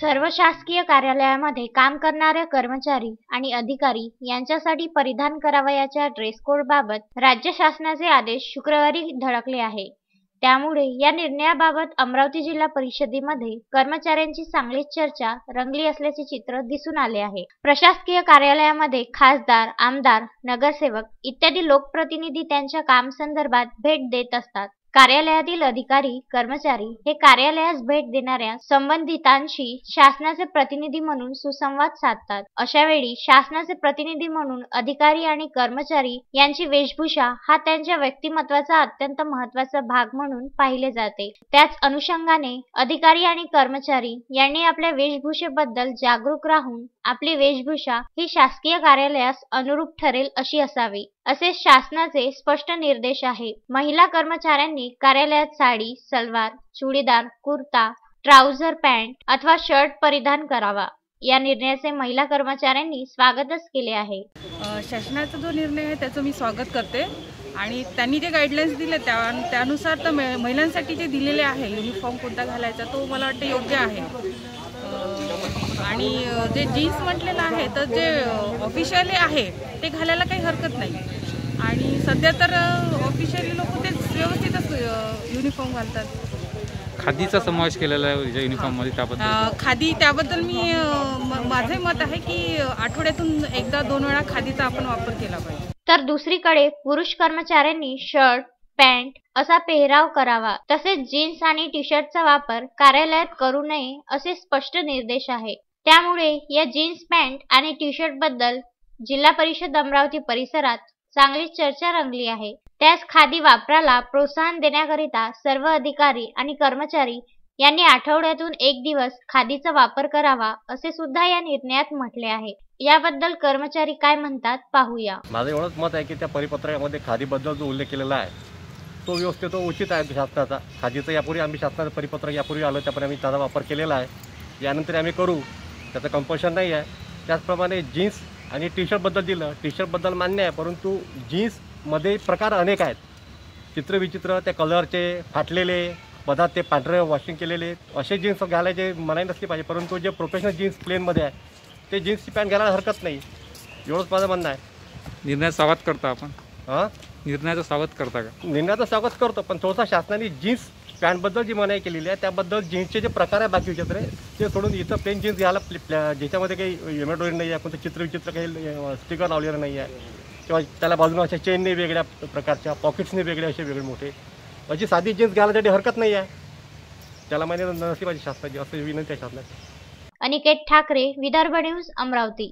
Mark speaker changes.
Speaker 1: सर्व शासकीय कार्यालयामध्ये काम करणाऱ्या कर्मचारी आणि अधिकारी यांच्यासाठी परिधान करावयाच्या ड्रेस कोड बाबत राज्य शासनाचे आदेश शुक्रवारी धडकले आहे। त्यामुळे या निर्णयाबाबत अमरावती जिल्हा परिषदेमध्ये कर्मचाऱ्यांची चांगलीच चर्चा रंगली असल्याचे चित्र दिसून आले आहे। प्रशासकीय कार्यालयामध्ये खासदार, आमदार, नगरसेवक इत्यादी लोकप्रतिनिधी त्यांच्या काम संदर्भात भेट देत असतात। कार्यालयातील अधिकारी, कर्मचारी हे कार्यालयास भेट देणाऱ्या संबंधितांशी शासनाचे प्रतिनिधी म्हणून सुसंवाद साधतात। अशा वेळी शासनाचे प्रतिनिधी म्हणून अधिकारी आणि कर्मचारी यांची वेशभूषा हा त्यांच्या व्यक्तिमत्त्वाचा अत्यंत महत्त्वाचा भाग म्हणून पाहिले जाते। त्याच अनुषंगाने अधिकारी आणि कर्मचारी यांनी आपल्या वेशभूषेबद्दल जागरूक राहून आपली वेशभूषा ही शासकीय कार्यालयास अनुरूप ठरेल अशी असावी, असे शासनाचे स्पष्ट निर्देश आहे। महिला कर्मचाऱ्यांनी कार्यालयात साडी, सलवार, चुडीदार, कुर्ता, ट्राउझर पॅन्ट अथवा शर्ट परिधान करावा। या निर्णयाचे महिला कर्मचाऱ्यांनी स्वागतच केले आहे।
Speaker 2: शासनाचा जो निर्णय आहे त्याचं मी स्वागत करते आणि त्यांनी जे गाईडलाईन्स दिले त्यानुसार तर महिलांसाठी जे दिलेले आहे युनिफॉर्म कोणता घालायचा तो मला वाटतं योग्य आहे। आणि जे जीन्स म्हटलेलं आहे तर जे ऑफिशियली आहे ते घालायला काही हरकत नाही आणि सध्या तर ऑफिशियली लोक तेच व्यवस्थितच युनिफॉर्म घालतात।
Speaker 3: खादीचा समावेश केलेला आहे युनिफॉर्ममध्ये, त्याबद्दल
Speaker 2: खादी त्याबद्दल मी माझे मत आहे की आठवड्यातून एकदा 2 वेळा खादीचा आपण वापर केला पाहिजे।
Speaker 1: तर दुसरीकडे पुरुष कर्मचाऱ्यांनी शर्ट, पॅन्ट असा पेहराव करावा, तसेच जीन्स आणि टी शर्टचा वापर कार्यालयात करू नये असे स्पष्ट निर्देश आहे। त्यामुळे या जीन्स पॅन्ट आणि टी शर्ट बद्दल जिल्हा परिषद अमरावती परिसरात चांगली चर्चा रंगली आहे। त्यास खादी वापराला प्रोत्साहन देण्याकरिता सर्व अधिकारी आणि कर्मचारी यांनी आठवड्यातून 1 दिवस खादीचा वापर करावा असे सुद्धा या निर्णयात म्हटले आहे। याबद्दल कर्मचारी काय म्हणतात पाहूया।
Speaker 4: माझं एवढंच मत आहे की त्या परिपत्रकामध्ये खादीबद्दल जो उल्लेख केलेला आहे तो व्यवस्थित उचित आहे शासनाचा। खादीचं यापूर्वी आम्ही शासनाचं परिपत्रक यापूर्वी आलं त्याप्रमाणे आम्ही त्याचा वापर केलेला आहे, यानंतर आम्ही करू, त्याचं कंपल्शन नाही आहे। त्याचप्रमाणे जीन्स आणि टी शर्टबद्दल दिलं, टी शर्टबद्दल मान्य आहे, परंतु जीन्समध्ये प्रकार अनेक आहेत, चित्रविचित्र, त्या कलरचे फाटलेले पदार्थ, ते पांढरे वॉशिंग केलेले असे जीन्स घालायचे मनाई नसली पाहिजे, परंतु जे प्रोफेशनल जीन्स प्लेनमध्ये आहे ते जीन्सची पॅन्ट घालायला हरकत नाही, एवढंच माझं म्हणणं आहे।
Speaker 3: निर्णयाचं स्वागत करता आपण? निर्णयाचं स्वागत करता का?
Speaker 4: निर्णयाचं स्वागत करतो, पण थोडासा शासनाने जीन्स पॅन्टबद्दल जी मनाई केलेली आहे त्याबद्दल जीन्सचे जे प्रकार आहे बाकी विचित्र ते सोडून इथं प्लेन जीन्स घ्यायला ज्याच्यामध्ये काही एम्ब्रॉयडरी नाही आहे, कोणतं चित्रविचित्र काही स्टिकर लावलेलं नाही आहे किंवा त्याला बाजूला अशा चेनने वेगळ्या प्रकारच्या, पॉकेट्सने वेगळे असे वेगळे मोठे अशी साधी जीन्स घालायसाठी हरकत नाही आहे, त्याला मान्य नसली पाहिजे शासनाची, असं विनंती आहे शासनाची।
Speaker 1: अनिकेत ठाकरे, विदर्भ न्यूज, अमरावती।